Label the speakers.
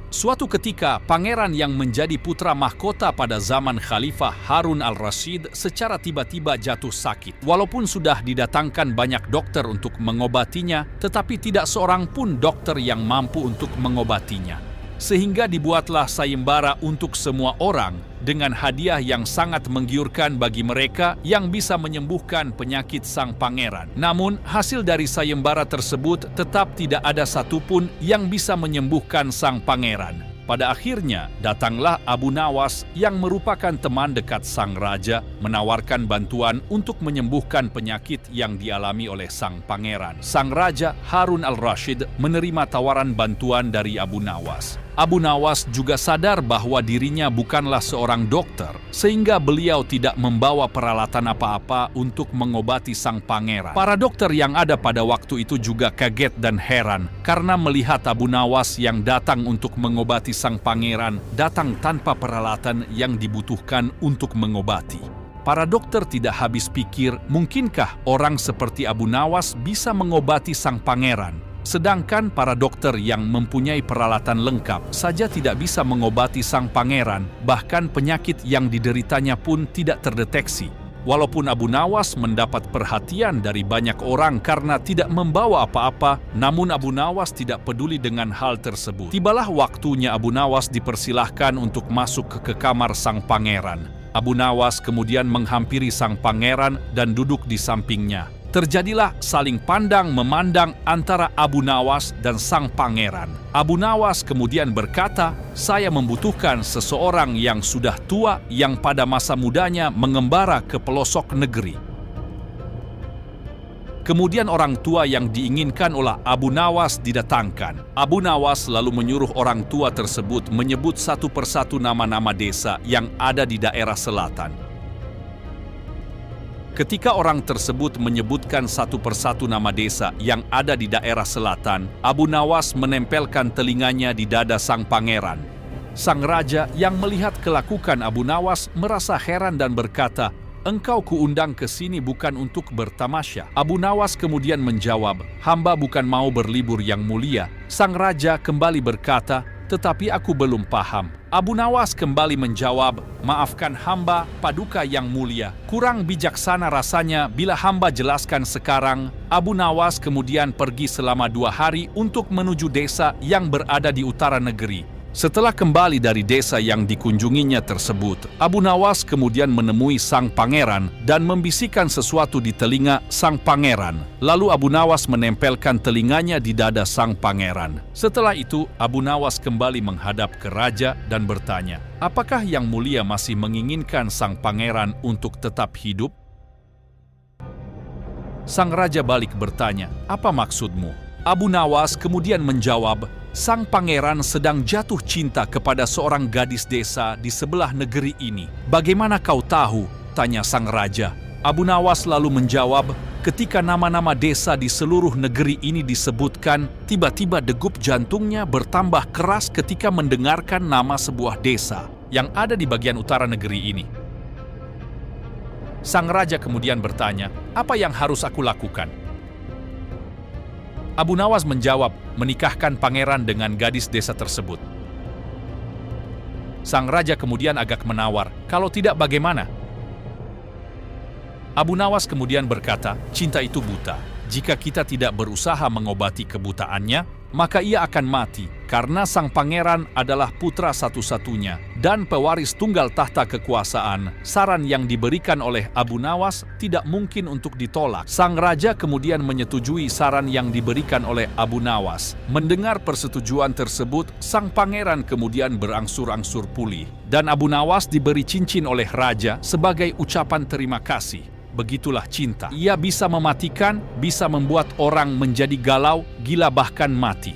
Speaker 1: Suatu ketika, pangeran yang menjadi putra mahkota pada zaman Khalifah Harun al-Rashid secara tiba-tiba jatuh sakit. Walaupun sudah didatangkan banyak dokter untuk mengobatinya, tetapi tidak seorang pun dokter yang mampu untuk mengobatinya. Sehingga dibuatlah sayembara untuk semua orang dengan hadiah yang sangat menggiurkan bagi mereka yang bisa menyembuhkan penyakit sang pangeran. Namun, hasil dari sayembara tersebut tetap tidak ada satupun yang bisa menyembuhkan sang pangeran. Pada akhirnya, datanglah Abu Nawas yang merupakan teman dekat sang raja menawarkan bantuan untuk menyembuhkan penyakit yang dialami oleh sang pangeran. Sang raja Harun al-Rashid menerima tawaran bantuan dari Abu Nawas. Abu Nawas juga sadar bahwa dirinya bukanlah seorang dokter, sehingga beliau tidak membawa peralatan apa-apa untuk mengobati sang pangeran. Para dokter yang ada pada waktu itu juga kaget dan heran karena melihat Abu Nawas yang datang untuk mengobati sang pangeran datang tanpa peralatan yang dibutuhkan untuk mengobati. Para dokter tidak habis pikir, mungkinkah orang seperti Abu Nawas bisa mengobati sang pangeran? Sedangkan para dokter yang mempunyai peralatan lengkap saja tidak bisa mengobati sang pangeran, bahkan penyakit yang dideritanya pun tidak terdeteksi. Walaupun Abu Nawas mendapat perhatian dari banyak orang karena tidak membawa apa-apa, namun Abu Nawas tidak peduli dengan hal tersebut. Tibalah waktunya Abu Nawas dipersilahkan untuk masuk ke kamar sang pangeran. Abu Nawas kemudian menghampiri sang pangeran dan duduk di sampingnya. Terjadilah saling pandang memandang antara Abu Nawas dan sang pangeran. Abu Nawas kemudian berkata, "Saya membutuhkan seseorang yang sudah tua yang pada masa mudanya mengembara ke pelosok negeri." Kemudian orang tua yang diinginkan oleh Abu Nawas didatangkan. Abu Nawas lalu menyuruh orang tua tersebut menyebut satu persatu nama-nama desa yang ada di daerah selatan. Ketika orang tersebut menyebutkan satu persatu nama desa yang ada di daerah selatan, Abu Nawas menempelkan telinganya di dada sang pangeran. Sang raja yang melihat kelakukan Abu Nawas merasa heran dan berkata, "Engkau kuundang ke sini bukan untuk bertamasya." Abu Nawas kemudian menjawab, "Hamba bukan mau berlibur yang mulia." Sang raja kembali berkata, "Tetapi aku belum paham." Abu Nawas kembali menjawab, "Maafkan hamba, paduka yang mulia. Kurang bijaksana rasanya bila hamba jelaskan sekarang." Abu Nawas kemudian pergi selama 2 hari untuk menuju desa yang berada di utara negeri. Setelah kembali dari desa yang dikunjunginya tersebut, Abu Nawas kemudian menemui sang pangeran dan membisikkan sesuatu di telinga sang pangeran. Lalu Abu Nawas menempelkan telinganya di dada sang pangeran. Setelah itu, Abu Nawas kembali menghadap ke raja dan bertanya, "Apakah yang mulia masih menginginkan sang pangeran untuk tetap hidup?" Sang raja balik bertanya, "Apa maksudmu?" Abu Nawas kemudian menjawab, "Sang pangeran sedang jatuh cinta kepada seorang gadis desa di sebelah negeri ini." "Bagaimana kau tahu?" tanya sang raja. Abu Nawas lalu menjawab, "Ketika nama-nama desa di seluruh negeri ini disebutkan, tiba-tiba degup jantungnya bertambah keras ketika mendengarkan nama sebuah desa yang ada di bagian utara negeri ini." Sang raja kemudian bertanya, "Apa yang harus aku lakukan?" Abu Nawas menjawab, "Menikahkan pangeran dengan gadis desa tersebut." Sang raja kemudian agak menawar, "Kalau tidak bagaimana?" Abu Nawas kemudian berkata, "Cinta itu buta. Jika kita tidak berusaha mengobati kebutaannya, maka ia akan mati, karena sang pangeran adalah putra satu-satunya dan pewaris tunggal tahta kekuasaan." Saran yang diberikan oleh Abu Nawas tidak mungkin untuk ditolak. Sang raja kemudian menyetujui saran yang diberikan oleh Abu Nawas. Mendengar persetujuan tersebut, sang pangeran kemudian berangsur-angsur pulih, dan Abu Nawas diberi cincin oleh raja sebagai ucapan terima kasih. Begitulah cinta. Ia bisa mematikan, bisa membuat orang menjadi galau, gila bahkan mati.